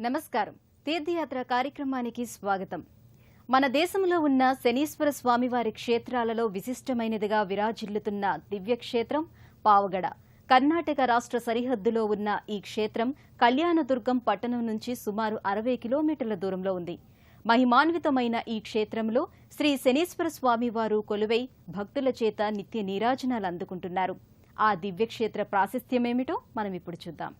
నమస్కారం. తీర్థయాత్ర కార్యక్రమానికి స్వాగతం. మన దేశంలో ఉన్న శనీశ్వర స్వామివారి క్షేత్రాలలో విశిష్టమైనదిగా విరాజిల్లుతున్న దివ్యక్షేత్రం పావగడ. కర్ణాటక రాష్ట్ర సరిహద్దులో ఉన్న ఈ క్షేత్రం కళ్యాణదుర్గం పట్టణం నుంచి సుమారు 60 కిలోమీటర్ల దూరంలో ఉంది. మహిమాన్వితమైన ఈ క్షేత్రంలో శ్రీ శనీశ్వర స్వామివారు కొలువై భక్తుల చేత నిత్య నీరాజనాలు అందుకుంటున్నారు. ఆ దివ్యక్షేత్ర ప్రాశస్త్యమేమిటో మనం ఇప్పుడు చూద్దాం.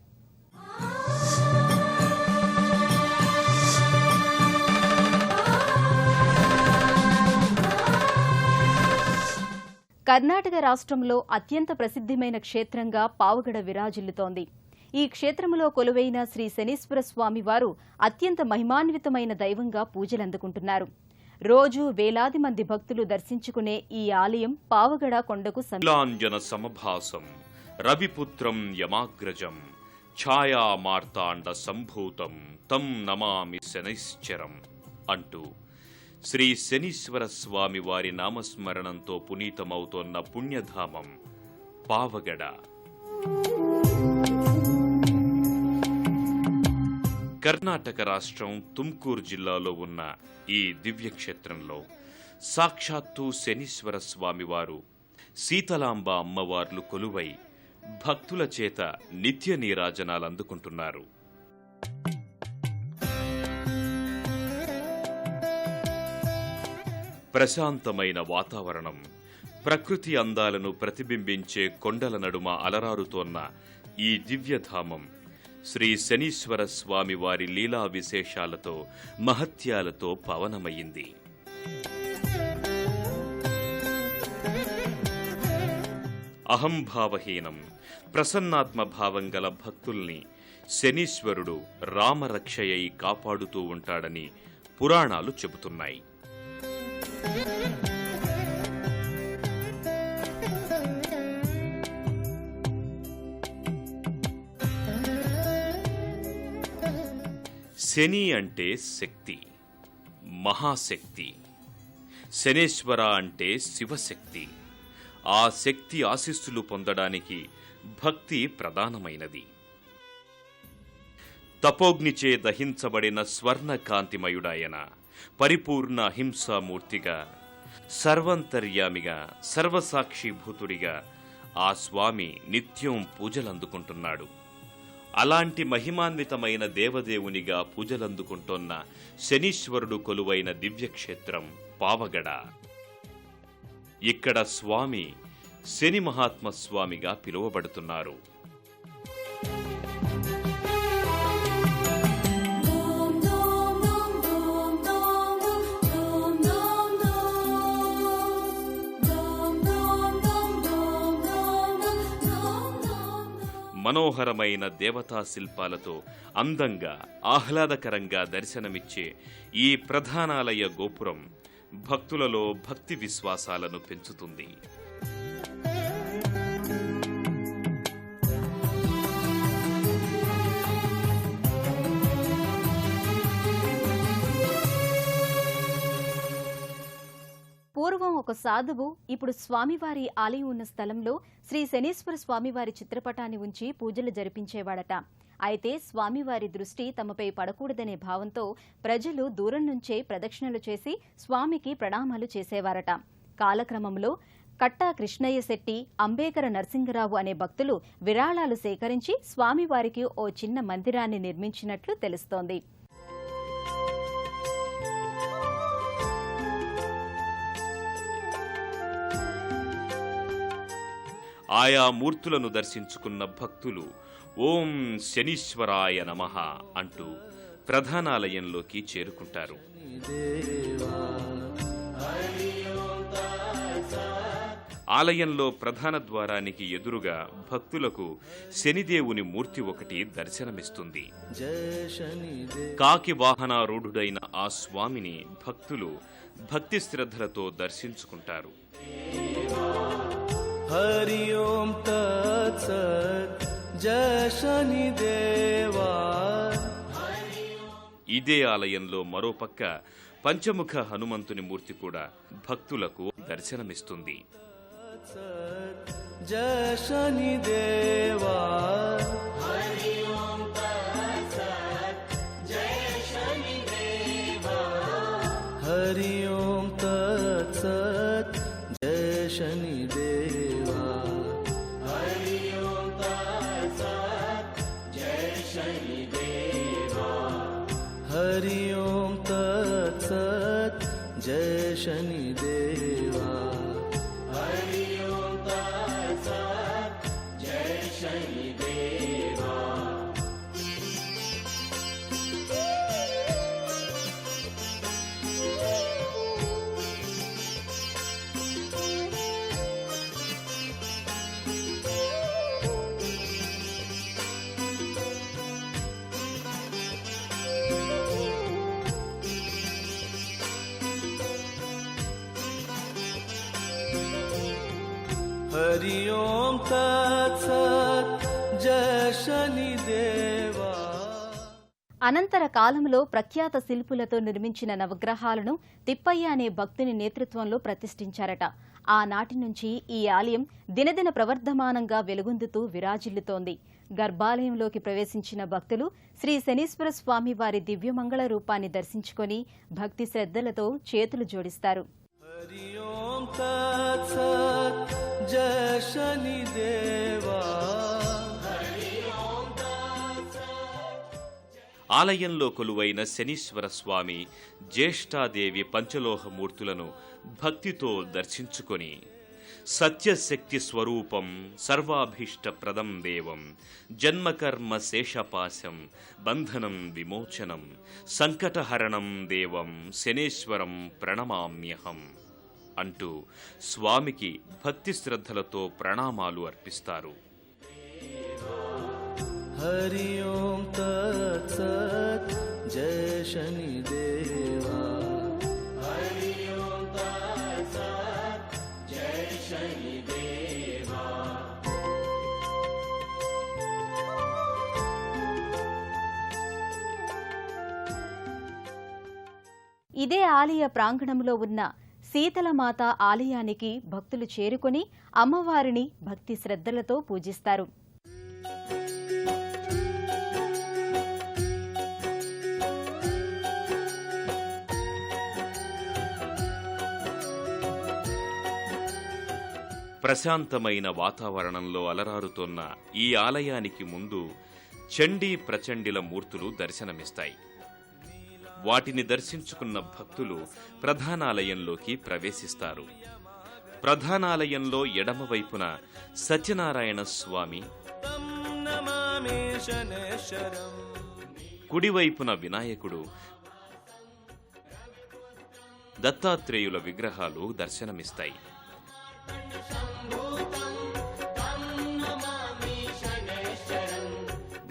కర్ణాటక రాష్ట్రంలో అత్యంత ప్రసిద్ధమైన క్షేత్రంగా పావగడ విరాజిల్లుతోంది. ఈ క్షేత్రములో కొలువైన శ్రీ శనీశ్వర స్వామి వారు అత్యంత మహిమాన్వితమైన దైవంగా పూజలందుకుంటున్నారు. రోజు వేలాది మంది భక్తులు దర్శించుకునే ఈ ఆలయం పావగడ కొండకు సమభాసం రవిపుత్రం యమాగ్రజం ఛాయా మార్తాండ సంభూతం తం నమామి శనైశ్చరం అంటూ శ్రీ శనీశ్వర స్వామి వారి నామస్మరణంతో పునీతమవుతోన్న పుణ్యధామం పావగడ. కర్ణాటక రాష్ట్రం తుమ్కూరు జిల్లాలో ఉన్న ఈ దివ్యక్షేత్రంలో సాక్షాత్తు శనీశ్వర స్వామివారు, శీతలాంబ అమ్మవార్లు కొలువై భక్తుల చేత నిత్య నీరాజనాలు అందుకుంటున్నారు. ప్రశాంతమైన వాతావరణం, ప్రకృతి అందాలను ప్రతిబింబించే కొండల నడుమ అలరారుతోన్న ఈ దివ్యధామం శ్రీ శనీశ్వర స్వామి వారి లీలా విశేషాలతో, మహత్యాలతో పవనమయ్యింది. అహంభావహీనం, ప్రసన్నాత్మభావం గల భక్తుల్ని శనీశ్వరుడు రామరక్షయై కాపాడుతూ ఉంటాడని పురాణాలు చెబుతున్నాయి. శని అంటే శక్తి, మహాశక్తి. శనేశ్వర అంటే శివశక్తి. ఆ శక్తి ఆశీస్సులు పొందడానికి భక్తి ప్రధానమైనది. తపోగ్నిచే దహించబడిన స్వర్ణకాంతిమయుడాయన పరిపూర్ణ అహింసామూర్తిగా, సర్వంతర్యామిగా, సర్వసాక్షిభూతుడిగా ఆ స్వామి నిత్యం పూజలందుకుంటున్నాడు. అలాంటి మహిమాన్వితమైన దేవదేవునిగా పూజలందుకుంటోన్న శనీశ్వరుడు కొలువైన దివ్యక్షేత్రం పావగడ. ఇక్కడ స్వామి శని మహాత్మస్వామిగా పిలువబడుతున్నారు. మనోహరమైన దేవతా శిల్పాలతో అందంగా, ఆహ్లాదకరంగా దర్శనమిచ్చే ఈ ప్రధానాలయ గోపురం భక్తులలో భక్తి విశ్వాసాలను పెంచుతుంది. పూర్వం ఒక సాధువు ఇప్పుడు స్వామివారి ఆలయం ఉన్న స్థలంలో శ్రీ శనీశ్వర స్వామివారి చిత్రపటాన్ని ఉంచి పూజలు జరిపించేవాడట. అయితే స్వామివారి దృష్టి తమపై పడకూడదనే భావంతో ప్రజలు దూరం నుంచే ప్రదక్షిణలు చేసి స్వామికి ప్రణామాలు చేసేవారట. కాలక్రమంలో కట్టా కృష్ణయ్య శెట్టి, అంబేకర నరసింగరావు అనే భక్తులు విరాళాలు సేకరించి స్వామివారికి ఓ చిన్న మందిరాన్ని నిర్మించినట్లు తెలుస్తోంది. ఆయా మూర్తులను దర్శించుకున్న భక్తులు ఓం శనీశ్వరాయ నమః అంటూ ప్రధానాలయంలోకి చేరుకుంటారు. ఆలయంలో ప్రధాన ద్వారానికి ఎదురుగా భక్తులకు శనిదేవుని మూర్తి ఒకటి దర్శనమిస్తుంది. కాకి వాహనారూఢుడైన ఆ స్వామిని భక్తులు భక్తి శ్రద్ధలతో దర్శించుకుంటారు. హరి ఓం తత్సత్ జయ శనిదేవా. ఇదే ఆలయంలో మరోపక్క పంచముఖ హనుమంతుని మూర్తి కూడా భక్తులకు దర్శనమిస్తుంది. జయ శనిదేవా. शनिदेवा हरि ओम तत्सत् जय शनिदेवा हरि ओम तत्सत् जय शनिदेवा हरि ओम तत्सत् जय शनिदेवा हरि ओम तत्सत् जय शनिदेवा అనంతర కాలంలో ప్రఖ్యాత శిల్పులతో నిర్మించిన నవగ్రహాలను తిప్పయ్య అనే భక్తుని నేతృత్వంలో ప్రతిష్ఠించారట. ఆనాటి నుంచి ఈ ఆలయం దినదిన ప్రవర్ధమానంగా వెలుగొందుతూ విరాజిల్లుతోంది. గర్భాలయంలోకి ప్రవేశించిన భక్తులు శ్రీ శనీశ్వర స్వామి వారి దివ్యమంగళ రూపాన్ని దర్శించుకొని భక్తి శ్రద్ధలతో చేతులు జోడిస్తారు. हरि ओम तत्सत् जय शनिदेवा ఆలయంలో కొలువైన శనీశ్వర స్వామి, జ్యేష్ఠాదేవి పంచలోహమూర్తులను భక్తితో దర్శించుకొని సత్యశక్తి స్వరూపం సర్వాభీష్టప్రదం దేవం జన్మకర్మ శేషపాశం బంధనం విమోచనం సంకటహరణం దేవం శనేశ్వరం ప్రణమామ్యహం అంటూ స్వామికి భక్తి శ్రద్ధలతో ప్రణామాలు అర్పిస్తారు. हरि ओम तत्सत् जय शनिदेवा हरि ओम तत्सत् जय शनिदेवा ఇదే ఆలయ ప్రాంగణంలో ఉన్న శీతలమాత ఆలయానికి భక్తులు చేరుకొని అమ్మవారిని భక్తి శ్రద్ధలతో పూజిస్తారు. ప్రశాంతమైన వాతావరణంలో అలరారుతోన్న ఈ ఆలయానికి ముందు చండీ ప్రచండిల మూర్తులు దర్శనమిస్తాయి. వాటిని దర్శించుకున్న భక్తులు ప్రధానాలయంలోకి ప్రవేశిస్తారు. ప్రధానాలయంలో ఎడమవైపున సత్యనారాయణ స్వామి, కుడివైపున వినాయకుడు, దత్తాత్రేయుల విగ్రహాలు దర్శనమిస్తాయి.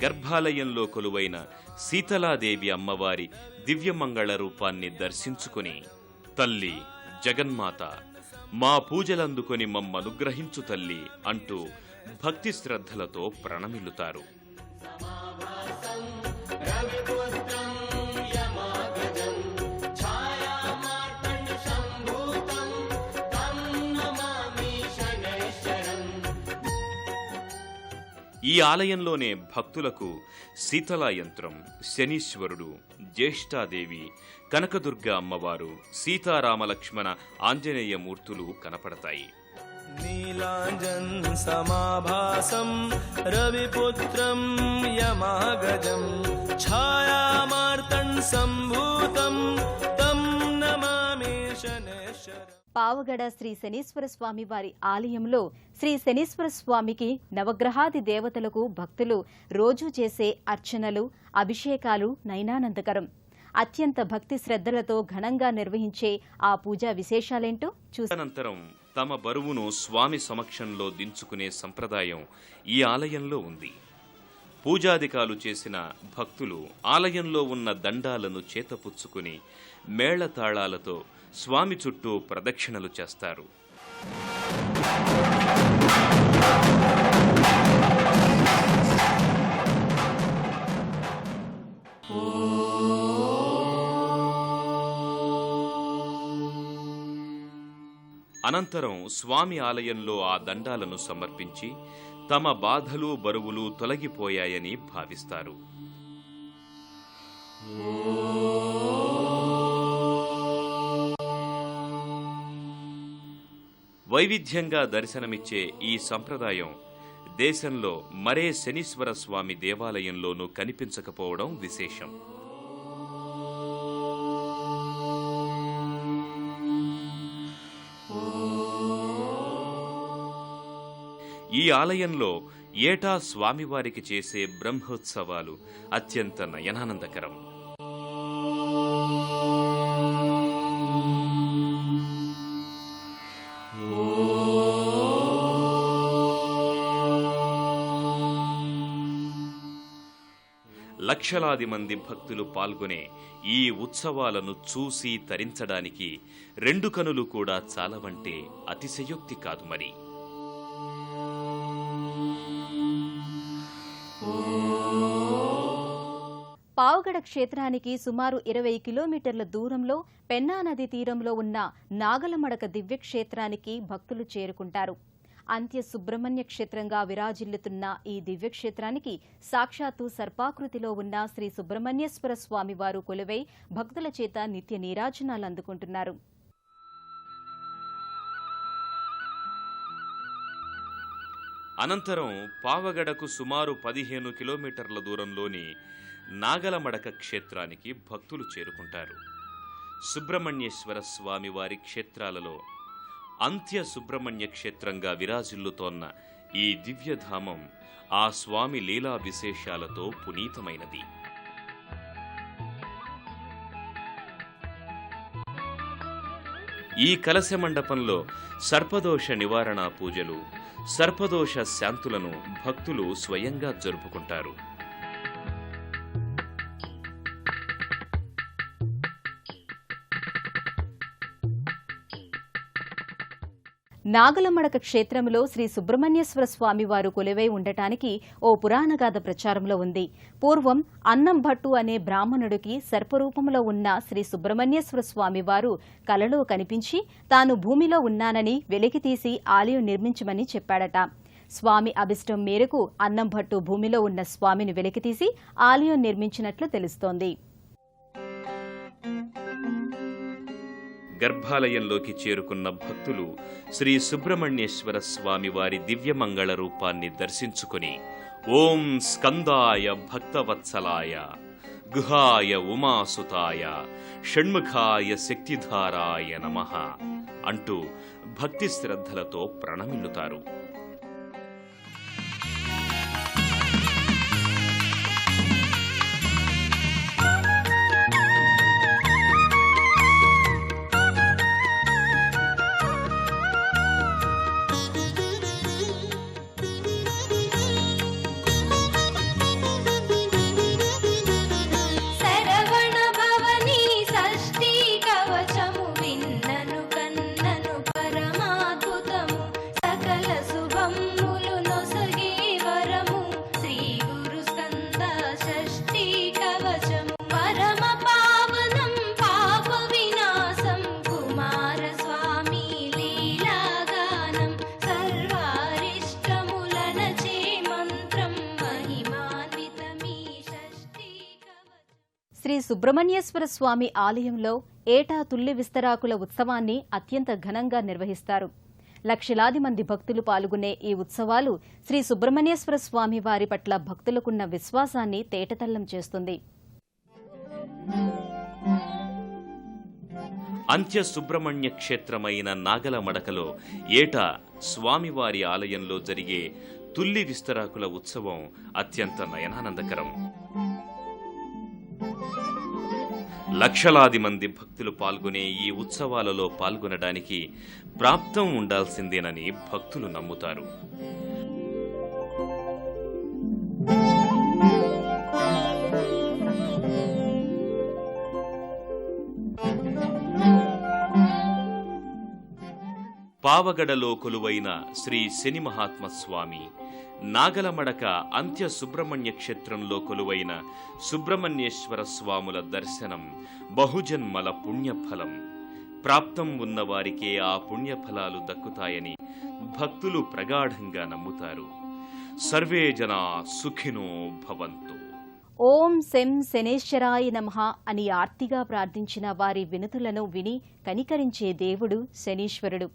గర్భాలయంలో కొలువైన సీతలాదేవి అమ్మవారి దివ్యమంగళ రూపాన్ని దర్శించుకుని తల్లి జగన్మాత మా పూజలందుకొని మమ్మనుగ్రహించు తల్లి అంటూ భక్తి శ్రద్ధలతో ప్రణమిల్లుతారు. ఈ ఆలయంలోనే భక్తులకు శీతలా యంత్రం, శనీశ్వరుడు, జ్యేష్ఠాదేవి, కనకదుర్గ అమ్మవారు, సీతారామలక్ష్మణ ఆంజనేయ మూర్తులు కనపడతాయి. నీలాంజన్ సమాభాసం రవిపుత్రం యమాగజం ఛాయామార్తన్ సంభూతం తం నమామి శనేశ్వరం. పావగడ శ్రీ శనీశ్వర స్వామి వారి ఆలయంలో శ్రీ శనీశ్వర స్వామికి నవగ్రహాది దేవతలకు భక్తులు రోజూ చేసే అర్చనలు, అభిషేకాలు నయనానందకరం. అత్యంత భక్తి శ్రద్ధలతో ఘనంగా నిర్వహించే ఆ పూజా విశేషాలేంటో అనంతరం తమ బరువును స్వామి సమక్షంలో దించుకునే సంప్రదాయం ఈ ఆలయంలో ఉంది. పూజాదికాలు చేసిన భక్తులు ఆలయంలో ఉన్న దండాలను చేతపుచ్చుకుని మేళతాళాలతో స్వామి చుట్టూ ప్రదక్షిణలు చేస్తారు. అనంతరం స్వామి ఆలయంలో ఆ దండాలను సమర్పించి తమ బాధలు బరువులు తొలగిపోయాయని భావిస్తారు. వైవిధ్యంగా దర్శనమిచ్చే ఈ సంప్రదాయం దేశంలో మరే శనీశ్వర స్వామి దేవాలయంలోనూ కనిపించకపోవడం విశేషం. ఈ ఆలయంలో ఏటా స్వామివారికి చేసే బ్రహ్మోత్సవాలు అత్యంత నయనానందకరం. లక్షలాది మంది భక్తులు పాల్గొనే ఈ ఉత్సవాలను చూసి తరించడానికి 2 కనులు కూడా చాలవంటే అతిశయోక్తి కాదు మరి. పావగడ క్షేత్రానికి సుమారు 20 కిలోమీటర్ల దూరంలో పెన్నా నది తీరంలో ఉన్న నాగలమడక దివ్యక్షేత్రానికి భక్తులు చేరుకుంటారు. అంత్య సుబ్రహ్మణ్య క్షేత్రంగా విరాజిల్లుతున్న ఈ దివ్యక్షేత్రానికి సాక్షాత్తు సర్పాకృతిలో ఉన్న శ్రీ సుబ్రహ్మణ్యేశ్వర స్వామివారు కొలువై భక్తుల చేత నిత్య నీరాజనాలు అందుకుంటున్నారు. అనంతరం పావగడకు సుమారు 15 కిలోమీటర్ల దూరంలోని నాగలమడక క్షేత్రానికి భక్తులు చేరుకుంటారు. సుబ్రహ్మణ్యేశ్వర స్వామి వారి క్షేత్రాలలో అంత్య సుబ్రహ్మణ్య క్షేత్రంగా విరాజిల్లుతోన్న ఈ దివ్యధామం ఆ స్వామి లీలా విశేషాలతో పునీతమైనది. ఈ కలశ మండపంలో సర్పదోష నివారణ పూజలు, సర్పదోష శాంతులను భక్తులు స్వయంగా జరుపుకుంటారు. నాగలమడక క్షేత్రంలో శ్రీ సుబ్రహ్మణ్యేశ్వర స్వామివారు కొలువై ఉండటానికి ఓ పురాణగాథ ప్రచారంలో ఉంది. పూర్వం అన్నం భట్టు అనే బ్రాహ్మణుడికి సర్పరూపంలో ఉన్న శ్రీ సుబ్రహ్మణ్యేశ్వర స్వామివారు కలలో కనిపించి తాను భూమిలో ఉన్నానని వెలికితీసి ఆలయం నిర్మించమని చెప్పాడట. స్వామి అభిష్టం మేరకు అన్నం భట్టు భూమిలో ఉన్న స్వామిని వెలికితీసి ఆలయం నిర్మించినట్లు తెలుస్తోంది. గర్భాలయంలోకి చేరుకున్న భక్తులు శ్రీ సుబ్రహ్మణ్యేశ్వర స్వామి వారి దివ్యమంగళ రూపాన్ని దర్శించుకుని ఓం స్కందాయ భక్తవత్సలాయ గుహాయ ఉమాసుతాయ షణ్ముఖాయ శక్తిధారాయ నమః అంటూ భక్తి శ్రద్ధలతో ప్రణమిల్లుతారు. శ్రీ సుబ్రహ్మణ్యేశ్వర స్వామి ఆలయంలో ఏటా తుల్లి విస్తరాకుల ఉత్సవాన్ని అత్యంత ఘనంగా నిర్వహిస్తారు. లక్షలాది మంది భక్తులు పాల్గొనే ఈ ఉత్సవాలు శ్రీ సుబ్రహ్మణ్యేశ్వర స్వామి వారి పట్ల భక్తులకున్న విశ్వాసాన్ని తేటతెల్లం చేస్తుంది. అంత్య సుబ్రహ్మణ్య క్షేత్రమైన నాగలమడకలో ఏటా స్వామివారి ఆలయంలో జరిగే తుల్లి విస్తరాకుల ఉత్సవం అత్యంత నయనానందకరం. లక్షలాది మంది భక్తులు పాల్గొనే ఈ ఉత్సవాలలో పాల్గొనడానికి ప్రాప్తం ఉండాల్సిందేనని భక్తులు నమ్ముతారు. పావగడలో కొలువైన శ్రీ శని మహాత్మ స్వామి, నాగలమడక అంత్య సుబ్రహ్మణ్య క్షేత్రంలో కొలువైన సుబ్రహ్మణ్యేశ్వర స్వాముల దర్శనం బహుజన్మల పుణ్యఫలం. ప్రాప్తం ఉన్నవారికే ఆ పుణ్యఫలాలు దక్కుతాయని భక్తులు ప్రగాఢంగా నమ్ముతారు. సర్వే జనా సుఖినో భవంతు. ఓం శం శనేశ్వరాయ నమః అని ఆర్తిగా ప్రార్థించిన వారి వినతులను విని కనికరించే దేవుడు శనీశ్వరుడు.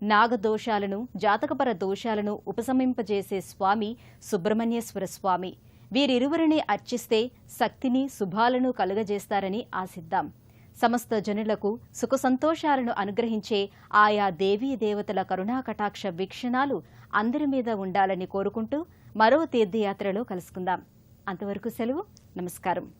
నాగదోషాలను, జాతకపర దోషాలను ఉపశమింపజేసే స్వామి సుబ్రహ్మణ్యేశ్వర స్వామి. వీరిరువురిని అర్చిస్తే శక్తిని, శుభాలను కలుగజేస్తారని ఆశిద్దాం. సమస్త జనులకు సుఖ సంతోషాలను అనుగ్రహించే ఆయా దేవీ దేవతల కరుణాకటాక్ష వీక్షణాలు అందరి మీద ఉండాలని కోరుకుంటూ మరో తీర్థయాత్రలో కలుసుకుందాం. అంతవరకు సెలవు. నమస్కారం.